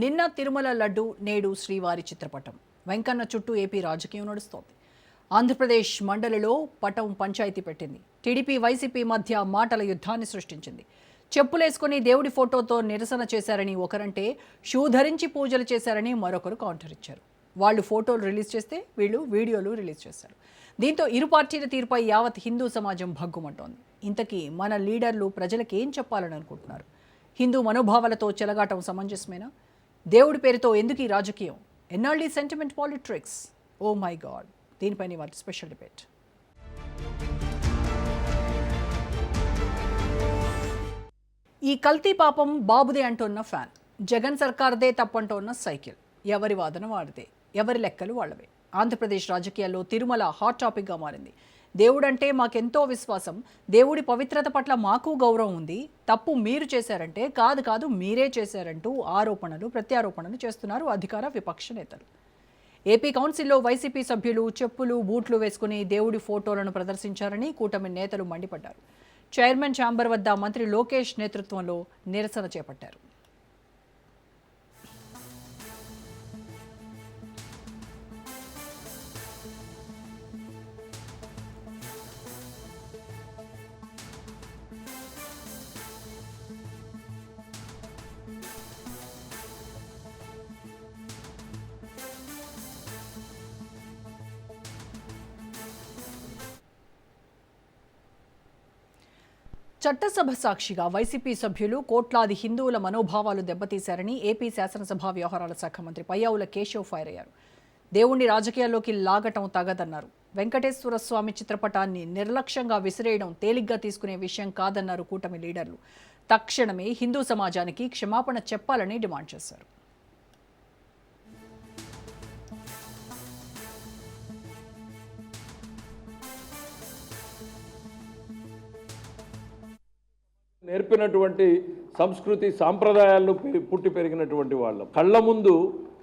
నిన్న తిరుమల లడ్డు నేడు శ్రీవారి చిత్రపటం వెంకన్న చుట్టూ ఏపీ రాజకీయం నడుస్తోంది. ఆంధ్రప్రదేశ్ మండలిలో పటం పంచాయతీ పెట్టింది. టీడీపీ వైసీపీ మధ్య మాటల యుద్ధాన్ని సృష్టించింది. చెప్పులేసుకుని దేవుడి ఫోటోతో నిరసన చేశారని ఒకరంటే, షూ ధరించి పూజలు చేశారని మరొకరు కౌంటర్ ఇచ్చారు. వాళ్ళు ఫోటోలు రిలీజ్ చేస్తే వీళ్ళు వీడియోలు రిలీజ్ చేశారు. దీంతో ఇరు పార్టీల తీరుపై యావత్ హిందూ సమాజం భగ్గుమంటోంది. ఇంతకీ మన లీడర్లు ప్రజలకు ఏం చెప్పాలని అనుకుంటున్నారు? హిందూ మనోభావాలతో చెలగాటం సమంజసమేనా? దేవుడి పేరుతో ఎందుకు ఈ రాజకీయం? NRD sentiment politics, oh my god. దీనిపైన వాటి స్పెషల్ డిబేట్. ఈ కల్తీ పాపం బాబుదే అంటున్న ఫ్యాన్, జగన్ సర్కార్దే తప్పంటోన్న సైకిల్. ఎవరి వాదన వాడితే, ఎవరి లెక్కలు వాళ్ళవే. ఆంధ్రప్రదేశ్ రాజకీయాల్లో తిరుమల హాట్ టాపిక్గా మారింది. దేవుడంటే మాకెంతో విశ్వాసం, దేవుడి పవిత్రత పట్ల మాకు గౌరవం ఉంది, తప్పు మీరు చేశారంటే కాదు మీరే చేశారంటూ ఆరోపణలు ప్రత్యారోపణలు చేస్తున్నారు అధికార విపక్ష నేతలు. ఏపీ కౌన్సిల్లో వైసీపీ సభ్యులు చెప్పులు బూట్లు వేసుకుని దేవుడి ఫోటోలను ప్రదర్శించారని కూటమి నేతలు మండిపడ్డారు. చైర్మన్ ఛాంబర్ వద్ద మంత్రి లోకేష్ నేతృత్వంలో నిరసన చేపట్టారు. చట్టసభ సాక్షిగా వైసీపీ సభ్యులు కోట్లాది హిందువుల మనోభావాలు దెబ్బతీశారని ఏపీ శాసనసభ వ్యవహారాల శాఖ మంత్రి పయ్యావుల కేశవ్ ఫైర్ అయ్యారు. దేవుణ్ణి రాజకీయాల్లోకి లాగటం తగదన్నారు. వెంకటేశ్వర స్వామి చిత్రపటాన్ని నిర్లక్ష్యంగా విసిరేయడం తేలిగ్గా తీసుకునే విషయం కాదన్నారు కూటమి లీడర్లు. తక్షణమే హిందూ సమాజానికి క్షమాపణ చెప్పాలని డిమాండ్ చేశారు. నేర్పినటువంటి సంస్కృతి సాంప్రదాయాలను పుట్టి పెరిగినటువంటి వాళ్ళం. కళ్ళ ముందు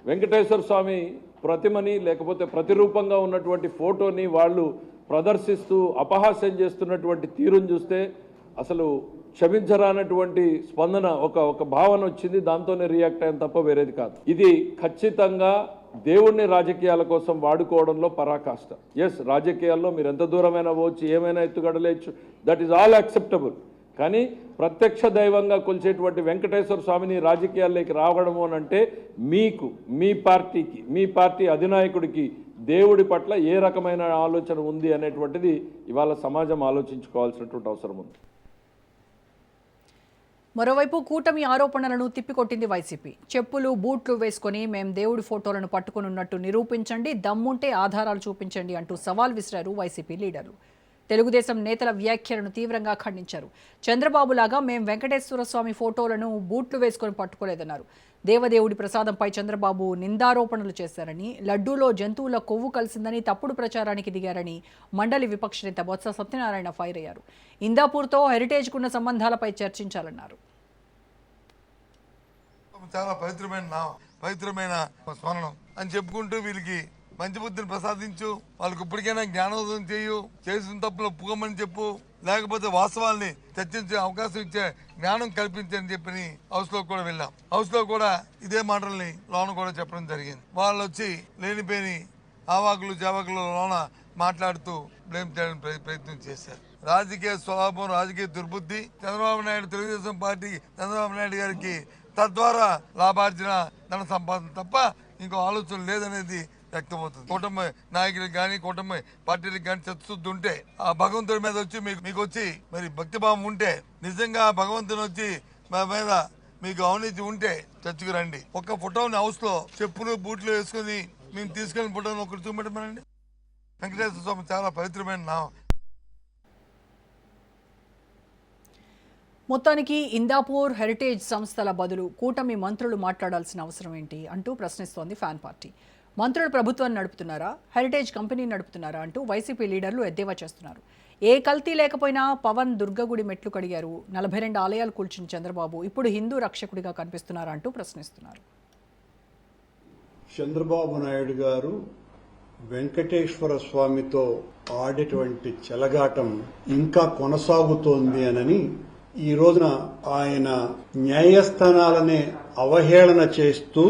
వెంకటేశ్వర స్వామి ప్రతిమని లేకపోతే ప్రతిరూపంగా ఉన్నటువంటి ఫోటోని వాళ్ళు ప్రదర్శిస్తూ అపహాస్యం చేస్తున్నటువంటి తీరును చూస్తే అసలు క్షమించరానటువంటి స్పందన, ఒక భావన వచ్చింది. దాంతోనే రియాక్ట్ అయ్యాం తప్ప వేరేది కాదు. ఇది ఖచ్చితంగా దేవుణ్ణి రాజకీయాల కోసం వాడుకోవడంలో పరాకాష్ట. ఎస్, రాజకీయాల్లో మీరు ఎంత దూరమైనా పోవచ్చు, ఏమైనా ఎత్తుగడలేచ్చు, దట్ ఈస్ ఆల్ యాక్సెప్టబుల్. కానీ ప్రత్యక్ష దైవంగా కొలిచేటువంటి వెంకటేశ్వర స్వామిని రాజకీయాల్లోకి రావడము అని అంటే మీకు, మీ పార్టీకి, మీ పార్టీ అధినాయకుడికి దేవుడి పట్ల ఏ రకమైన ఆలోచన ఉంది అనేటువంటిది ఇవాళ సమాజం ఆలోచించుకోవాల్సినటువంటి అవసరం ఉంది. మరోవైపు కూటమి ఆరోపణలను తిప్పికొట్టింది వైసీపీ. చెప్పులు బూట్లు వేసుకొని మేం దేవుడి ఫోటోలను పట్టుకుని ఉన్నట్టు నిరూపించండి, దమ్ముంటే ఆధారాలు చూపించండి అంటూ సవాల్ విసిరారు వైసీపీ లీడర్లు. తెలుగుదేశం నేతల వ్యాఖ్యలను తీవ్రంగా ఖండించారు. చంద్రబాబులాగా మేం వెంకటేశ్వర స్వామి ఫోటోలను బూట్లు వేసుకొని పట్టుకోలేదన్నారు. దేవదేవుడి ప్రసాదంపై చంద్రబాబు నిందారోపణలు చేశారని, లడ్డూలో జంతువుల కొవ్వు కలిసిందని తప్పుడు ప్రచారానికి దిగారని మండలి విపక్ష నేత బొత్స సత్యనారాయణ ఫైర్ అయ్యారు. ఇందాపూర్తో హెరిటేజ్కున్న సంబంధాలపై చర్చించాలన్నారు. చాలా పవిత్రమైన స్మరణం అని చెప్పుకుంటూ వీళ్ళకి మంచి బుద్ధిని ప్రసాదించు, వాళ్ళకి ఇప్పటికైనా జ్ఞానోదయం చేయు, చేసిన తప్పులు ఒప్పుకోమని చెప్పు, లేకపోతే వాస్తవాల్ని చర్చించే అవకాశం ఇచ్చే జ్ఞానం కల్పించని చెప్పి హౌస్ లో కూడా వెళ్ళాం. హౌస్ లో కూడా ఇదే మాటల్ని లోన కూడా చెప్పడం జరిగింది. వాళ్ళు వచ్చి లేనిపోని ఆవాకులు జావాకులు లోన మాట్లాడుతూ బ్లేమ్ చేయడానికి ప్రయత్నం చేశారు. రాజకీయ స్వభావం, రాజకీయ దుర్బుద్ధి చంద్రబాబు నాయుడు, తెలుగుదేశం పార్టీ చంద్రబాబు నాయుడు గారికి తద్వారా లాభార్జన, ధన సంపాదన తప్ప ఇంకో ఆలోచన లేదనేది వ్యక్తమవుతుంది. కూటమి నాయకులకు కానీ కూటమి పార్టీలకు కానీ చతుశుద్ధి ఉంటే, ఆ భగవంతుడి మీద వచ్చి మీకు వచ్చి మరి భక్తిభావం ఉంటే, నిజంగా భగవంతుని వచ్చి మా మీద మీకు అవినీతి ఉంటే చర్చకు రండి. ఒక ఫోటోని హౌస్ లో చెప్పులు బూట్లు వేసుకుని మేము తీసుకెళ్లిన ఫోటోని ఒకటి చూపెట్టమనండి. వెంకటేశ్వర స్వామి చాలా పవిత్రమైన నామం. మొత్తానికి ఇందాపూర్ హెరిటేజ్ సంస్థల బదులు కూటమి మంత్రులు మాట్లాడాల్సిన అవసరం ఏంటి అంటూ ప్రశ్నిస్తోంది ఫ్యాన్ పార్టీ. మంత్రులు ప్రభుత్వాన్ని నడుపుతున్నారా, హెరిటేజ్ కంపెనీ నడుపుతున్నారా అంటూ వైసీపీ లీడర్లు ఎద్దేవా చేస్తున్నారు. ఏ కల్తీ లేకపోయినా పవన్ దుర్గగుడి మెట్లు కడిగారు, 42 ఆలయాలు కూల్చిన చంద్రబాబు ఇప్పుడు హిందూ రక్షకుడిగా కనిపిస్తున్నారా అంటూ ప్రశ్నిస్తున్నారు. చంద్రబాబు నాయుడు గారు వెంకటేశ్వర స్వామితో ఆడేటువంటి చెలగాటం ఇంకా కొనసాగుతోంది అని ఈ రోజున ఆయన న్యాయస్థానాలనే అవహేళన చేస్తూ,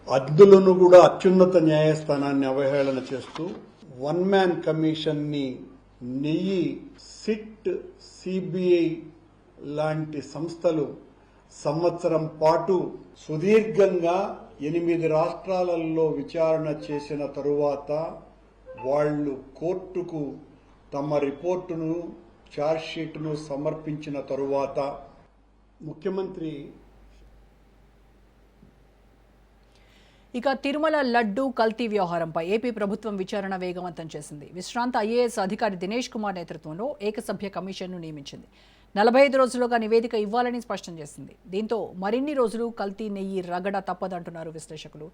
అద్దులను కూడా అత్యున్నత న్యాయస్థానాన్ని అవహేళన చేస్తూ, వన్ మ్యాన్ కమిషన్ ని నెయ్యి సిట్, సిబిఐ లాంటి సంస్థలు సంవత్సరం పాటు సుదీర్ఘంగా 8 రాష్ట్రాలలో విచారణ చేసిన తరువాత వాళ్ళు కోర్టుకు తమ రిపోర్టును, ఛార్జ్షీట్ను సమర్పించిన తరువాత ముఖ్యమంత్రి ఇక తిరుమల లడ్డూ కల్తీ వ్యవహారంపై ఏపీ ప్రభుత్వం విచారణ వేగవంతం చేసింది. విశ్రాంత ఐఏఎస్ అధికారి దినేష్ కుమార్ నేతృత్వంలో ఏకసభ్య కమిషన్ను నియమించింది. 45 రోజులుగా నివేదిక ఇవ్వాలని స్పష్టం చేసింది. దీంతో మరిన్ని రోజులు కల్తీ నెయ్యి రగడ తప్పదంటున్నారు విశ్లేషకులు.